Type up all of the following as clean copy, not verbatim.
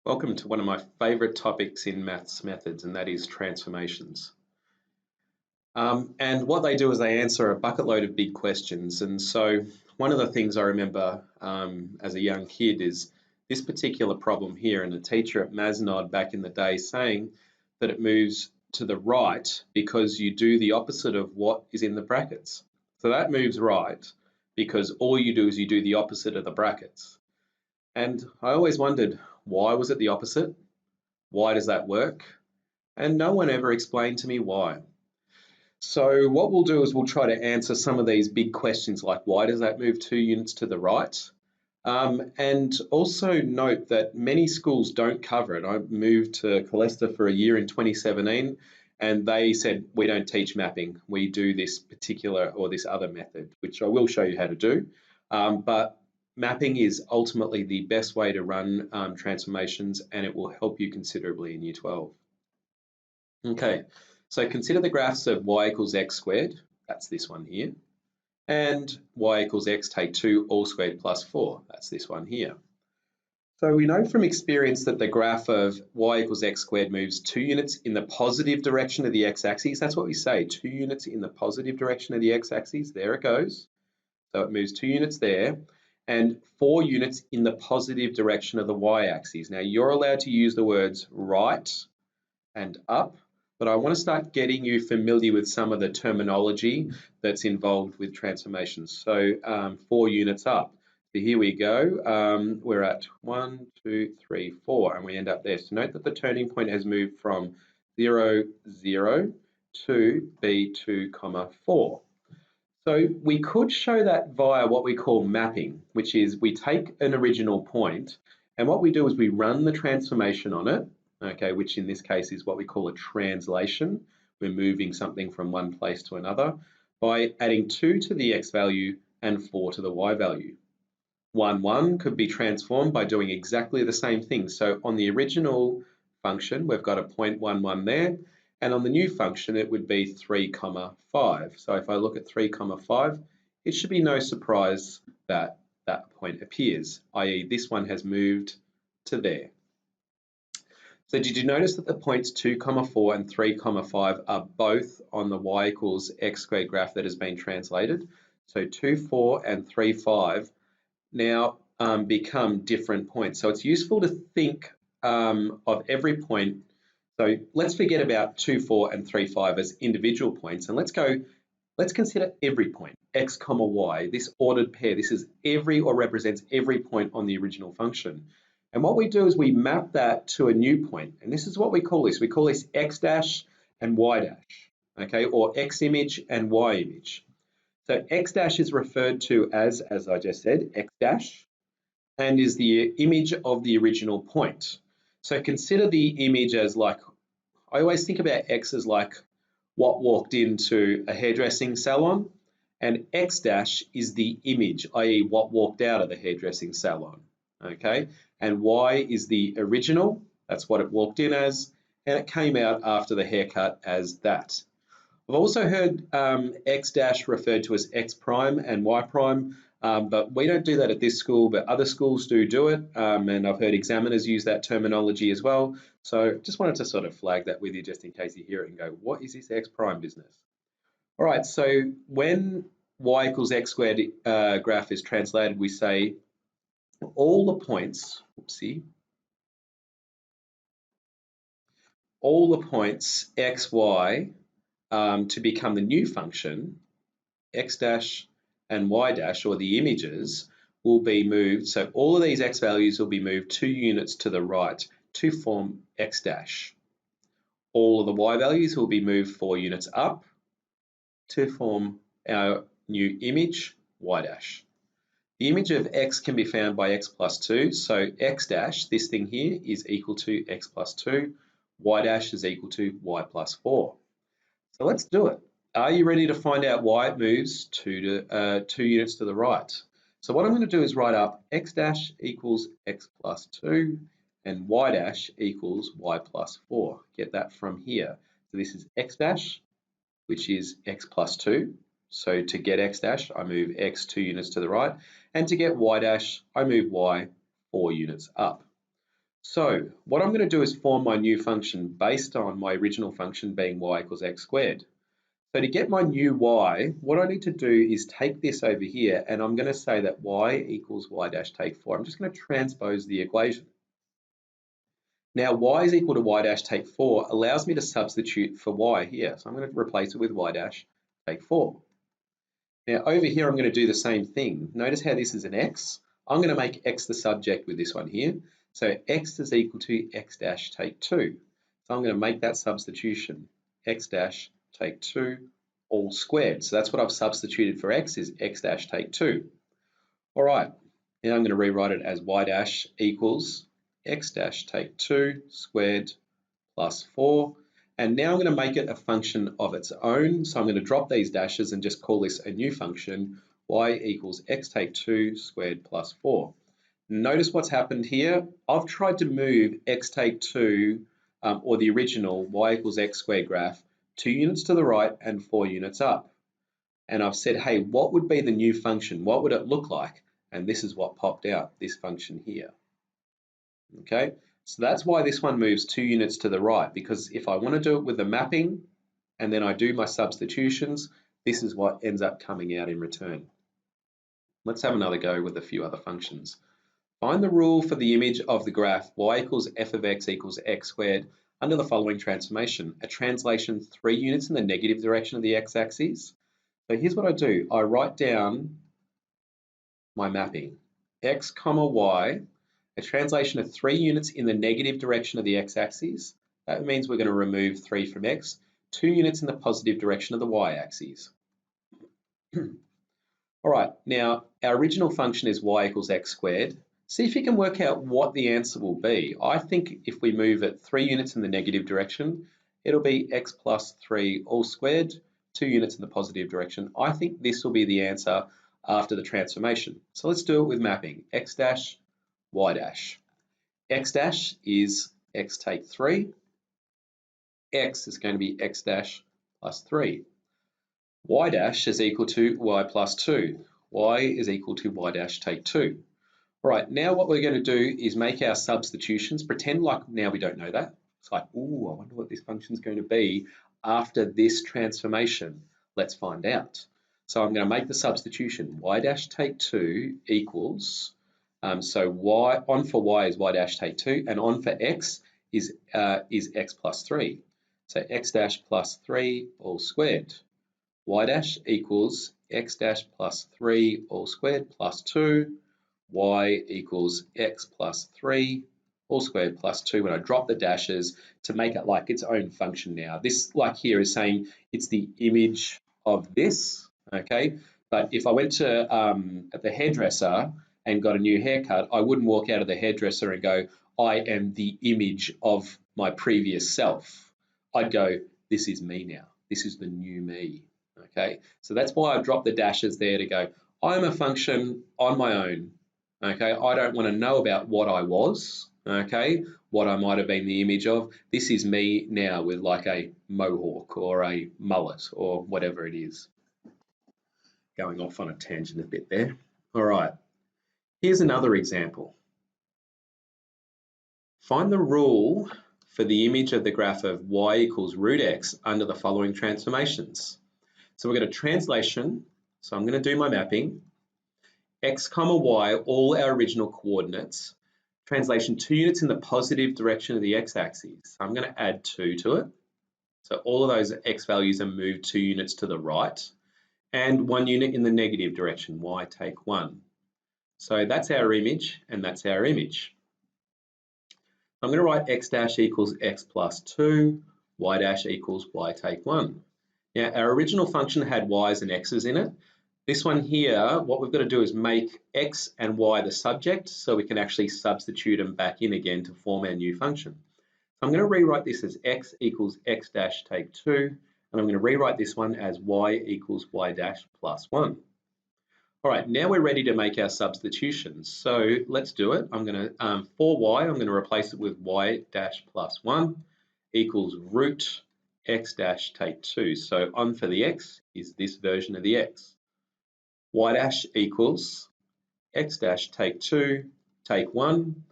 Welcome to one of my favourite topics in maths methods, and that is transformations. And what they do is they answer a bucket load of big questions. And so one of the things I remember as a young kid is this particular problem here, and a teacher at Masnod back in the day saying that it moves to the right because you do the opposite of what is in the brackets. So that moves right because all you do is you do the opposite of the brackets. And I always wondered, why was it the opposite? Why does that work? And no one ever explained to me why. So what we'll do is we'll try to answer some of these big questions like why does that move 2 units to the right? And also note that many schools don't cover it. I moved to Colesta for a year in 2017 and they said we don't teach mapping. We do this particular or this other method, which I will show you how to do. But mapping is ultimately the best way to run transformations, and it will help you considerably in Year 12. Okay, so consider the graphs of y equals x squared, that's this one here, and y equals x take 2 all squared plus 4, that's this one here. So we know from experience that the graph of y equals x squared moves 2 units in the positive direction of the x-axis. That's what we say, 2 units in the positive direction of the x-axis, there it goes. So it moves 2 units there, and 4 units in the positive direction of the y-axis. Now you're allowed to use the words right and up, but I want to start getting you familiar with some of the terminology that's involved with transformations. So 4 units up. So here we go. We're at 1, 2, 3, 4, and we end up there. So note that the turning point has moved from 0, 0 to B2, 4. So we could show that via what we call mapping, which is we take an original point and what we do is we run the transformation on it, okay, which in this case is what we call a translation. We're moving something from one place to another by adding 2 to the x value and 4 to the y value. 1, 1 could be transformed by doing exactly the same thing. So on the original function, we've got a 0.11 there. And on the new function, it would be 3, 5. So if I look at 3, 5, it should be no surprise that that point appears, i.e. this one has moved to there. So did you notice that the points 2, 4 and 3, 5 are both on the y equals x squared graph that has been translated? So 2, 4 and 3, 5 now become different points. So it's useful to think of every point. So let's forget about 2, 4 and 3, 5 as individual points, and let's consider every point, x, y, this ordered pair. This is every or represents every point on the original function. And what we do is we map that to a new point, and this is what we call this. We call this x dash and y dash, okay, or x image and y image. So x dash is referred to as I just said, x dash, and is the image of the original point. So consider the image as like, I always think about x as like what walked into a hairdressing salon, and x dash is the image, i.e. what walked out of the hairdressing salon, okay? And y is the original, that's what it walked in as, and it came out after the haircut as that. I've also heard x dash referred to as x prime and y prime, but we don't do that at this school, but other schools do it, and I've heard examiners use that terminology as well. So just wanted to sort of flag that with you just in case you hear it and go, what is this x prime business? All right, so when y equals x squared graph is translated, we say all the points, all the points x, y, to become the new function, x dash and y dash, or the images, will be moved. So all of these x values will be moved 2 units to the right to form x dash. All of the y values will be moved 4 units up to form our new image, y dash. The image of x can be found by x plus 2. So x dash, this thing here, is equal to x plus 2. Y dash is equal to y plus 4. So let's do it. Are you ready to find out why it moves 2 units to the right? So what I'm going to do is write up x dash equals x plus 2 and y dash equals y plus 4. Get that from here. So this is x dash, which is x plus 2. So to get x dash, I move x 2 units to the right. And to get y dash, I move y 4 units up. So what I'm going to do is form my new function based on my original function being y equals x squared. So to get my new y, what I need to do is take this over here and I'm going to say that y equals y dash take 4. I'm just going to transpose the equation. Now y is equal to y dash take 4 allows me to substitute for y here. So I'm going to replace it with y dash take 4. Now over here I'm going to do the same thing. Notice how this is an x. I'm going to make x the subject with this one here. So x is equal to x dash take 2. So I'm going to make that substitution. X dash take 2 all squared. So that's what I've substituted for x is x dash take 2. All right, now I'm going to rewrite it as y dash equals x dash take 2 squared plus 4. And now I'm going to make it a function of its own. So I'm going to drop these dashes and just call this a new function, y equals x take 2 squared plus 4. Notice what's happened here. I've tried to move x take 2, or the original y equals x squared graph, 2 units to the right and 4 units up. And I've said, hey, what would be the new function? What would it look like? And this is what popped out, this function here. Okay, so that's why this one moves 2 units to the right, because if I want to do it with the mapping and then I do my substitutions, this is what ends up coming out in return. Let's have another go with a few other functions. Find the rule for the image of the graph y equals f of x equals x squared under the following transformation, a translation 3 units in the negative direction of the x-axis. So here's what I do. I write down my mapping, x comma y, a translation of 3 units in the negative direction of the x-axis. That means we're going to remove 3 from x, 2 units in the positive direction of the y-axis. All right, now our original function is y equals x squared. See if you can work out what the answer will be. I think if we move it 3 units in the negative direction, it'll be x plus 3 all squared, 2 units in the positive direction. I think this will be the answer after the transformation. So let's do it with mapping, x dash, y dash. X dash is x take 3. X is going to be x dash plus 3. Y dash is equal to y plus 2. Y is equal to y dash take 2. All right, now what we're going to do is make our substitutions. Pretend like now we don't know that. It's like, ooh, I wonder what this function is going to be after this transformation. Let's find out. So I'm going to make the substitution. Y dash take 2 equals, so y on for y is y dash take 2, and on for x is x plus 3. So x dash plus 3 all squared. Y dash equals x dash plus 3 all squared plus 2. Y equals x plus 3 all squared plus 2 when I drop the dashes to make it like its own function now. This like here is saying it's the image of this, okay? But if I went to the hairdresser and got a new haircut, I wouldn't walk out of the hairdresser and go, I am the image of my previous self. I'd go, this is me now. This is the new me, okay? So that's why I dropped the dashes there to go, I'm a function on my own. Okay, I don't want to know about what I was, okay, what I might have been the image of. This is me now with like a mohawk or a mullet or whatever it is. Going off on a tangent a bit there. All right, here's another example. Find the rule for the image of the graph of y equals root x under the following transformations. So we've got a translation, so I'm going to do my mapping. X comma y, all our original coordinates. Translation 2 units in the positive direction of the x-axis. I'm going to add 2 to it. So all of those x values are moved 2 units to the right. And 1 unit in the negative direction, y take 1. So that's our image and that's our image. I'm going to write x dash equals x plus 2, y dash equals y take 1. Now our original function had y's and x's in it. This one here, what we've got to do is make x and y the subject so we can actually substitute them back in again to form our new function. So I'm going to rewrite this as x equals x dash take 2, and I'm going to rewrite this one as y equals y dash plus 1. All right, now we're ready to make our substitutions. So let's do it. I'm going to, for y, I'm going to replace it with y dash plus 1 equals root x dash take 2. So on for the x is this version of the x. Y dash equals x dash take 2, take 1,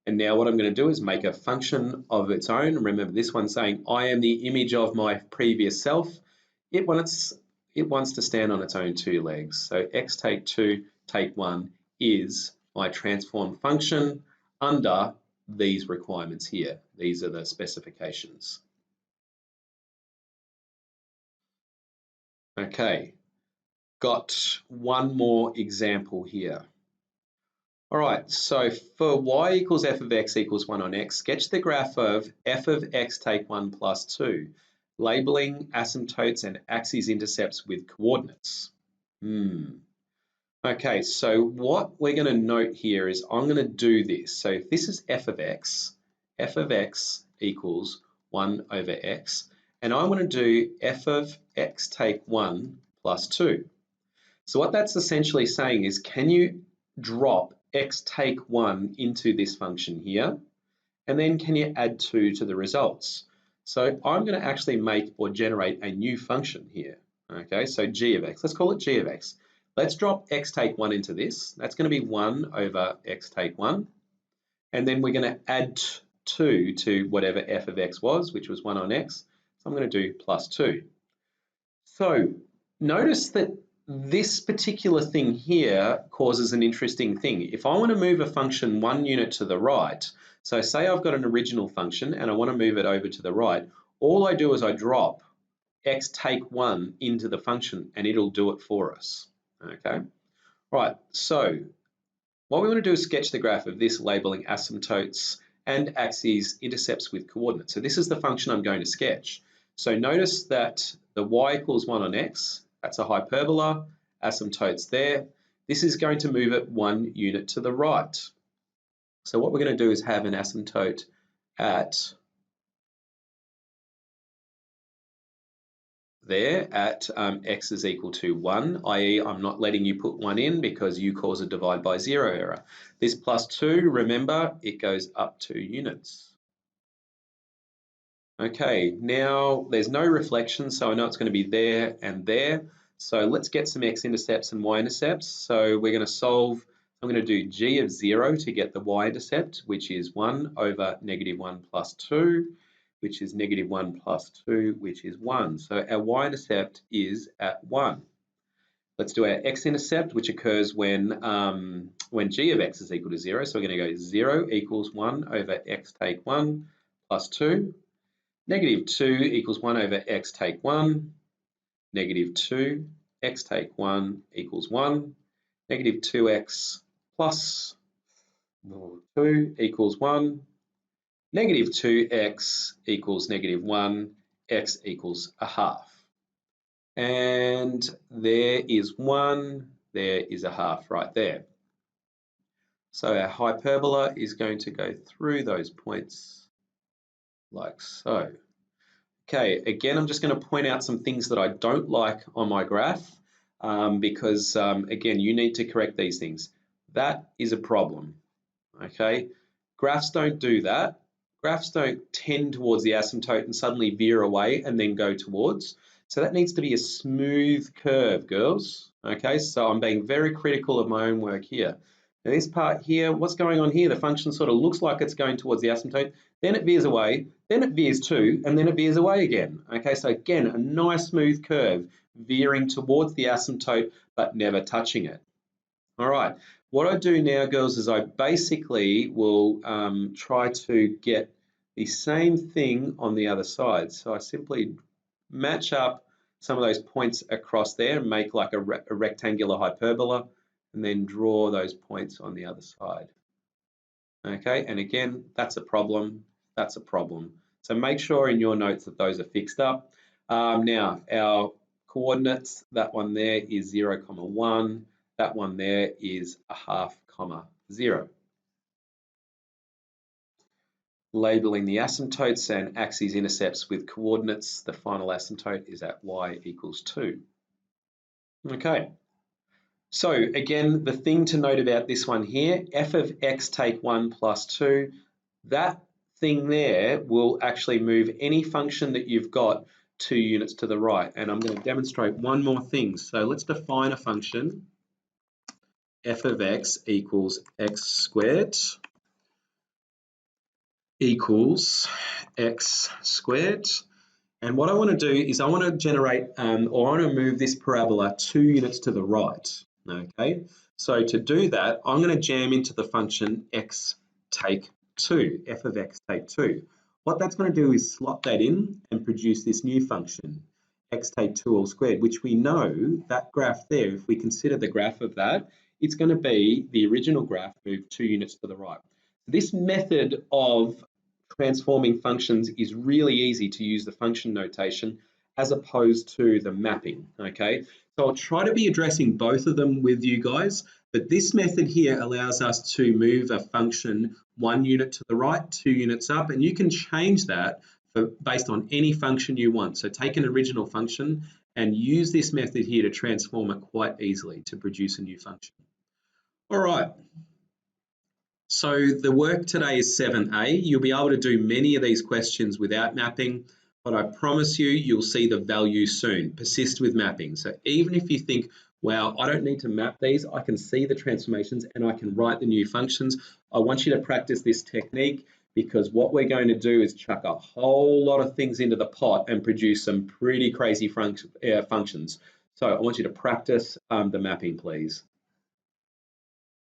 And now what I'm going to do is make a function of its own. Remember this one saying, I am the image of my previous self. It wants to stand on its own two legs. So x take 2, take 1 is my transform function under these requirements here. These are the specifications. Okay, got one more example here. All right, so for y equals f of x equals 1 on x, sketch the graph of f of x take 1 plus 2, labeling asymptotes and axes-intercepts with coordinates. Okay, so what we're going to note here is I'm going to do this. So if this is f of x equals 1 over x, and I want to do f of x take 1 plus 2. So what that's essentially saying is, can you drop x take 1 into this function here, and then can you add 2 to the results? So I'm going to actually make or generate a new function here. Okay, so g of x, let's call it g of x. Let's drop x take 1 into this. That's going to be 1 over x take 1. And then we're going to add 2 to whatever f of x was, which was 1 on x. So I'm going to do plus 2. So notice that this particular thing here causes an interesting thing. If I want to move a function 1 unit to the right, so say I've got an original function and I want to move it over to the right, all I do is I drop x take 1 into the function and it'll do it for us. Okay, right, so what we want to do is sketch the graph of this, labeling asymptotes and axes intercepts with coordinates. So this is the function I'm going to sketch. So notice that the y equals 1 on x, that's a hyperbola, asymptotes there. This is going to move it 1 unit to the right. So what we're going to do is have an asymptote at there at x is equal to 1, i.e. I'm not letting you put 1 in because you cause a divide by 0 error. This plus 2, remember, it goes up 2 units. Okay, now there's no reflection, so I know it's going to be there and there. So let's get some x-intercepts and y-intercepts. So we're going to solve, I'm going to do g of 0 to get the y-intercept, which is 1 over negative 1 plus 2, which is negative 1 plus 2, which is 1. So our y-intercept is at 1. Let's do our x-intercept, which occurs when g of x is equal to 0. So we're going to go 0 equals 1 over x take 1 plus 2. Negative 2 equals 1 over x take 1. Negative 2, x take 1 equals 1. Negative 2x plus 2 equals 1. Negative 2x equals negative 1. X equals a half. And there is 1. There is a half right there. So our hyperbola is going to go through those points like so. Okay, again, I'm just going to point out some things that I don't like on my graph because, again, you need to correct these things. That is a problem, okay? Graphs don't do that. Graphs don't tend towards the asymptote and suddenly veer away and then go towards. So that needs to be a smooth curve, girls, okay? So I'm being very critical of my own work here. Now this part here, what's going on here? The function sort of looks like it's going towards the asymptote, then it veers away, then it veers too, and then it veers away again. Okay, so again, a nice smooth curve veering towards the asymptote, but never touching it. All right, what I do now, girls, is I basically will try to get the same thing on the other side. So I simply match up some of those points across there and make like a rectangular hyperbola, and then draw those points on the other side. Okay, and again, that's a problem, that's a problem. So make sure in your notes that those are fixed up. Now, our coordinates, that one there is 0, 1, that one there is a half, 0. Labeling the asymptotes and axes intercepts with coordinates, the final asymptote is at y equals 2. Okay. So again, the thing to note about this one here, f of x take 1 plus 2, that thing there will actually move any function that you've got 2 units to the right. And I'm going to demonstrate one more thing. So let's define a function, f of x equals x squared. equals x squared. And what I want to do is I want to generate, or I want to move this parabola 2 units to the right, okay? So to do that, I'm going to jam into the function x take 2, f of x take 2. What that's going to do is slot that in and produce this new function, x take 2 all squared, which we know that graph there, if we consider the graph of that, it's going to be the original graph moved 2 units to the right. This method of transforming functions is really easy to use the function notation as opposed to the mapping, okay? So I'll try to be addressing both of them with you guys, but this method here allows us to move a function 1 unit to the right, 2 units up, and you can change that based on any function you want. So take an original function and use this method here to transform it quite easily to produce a new function. All right. So the work today is 7A. You'll be able to do many of these questions without mapping, but I promise you, you'll see the value soon. Persist with mapping. So even if you think, wow, I don't need to map these, I can see the transformations and I can write the new functions. I want you to practice this technique because what we're going to do is chuck a whole lot of things into the pot and produce some pretty crazy functions. So I want you to practice the mapping, please.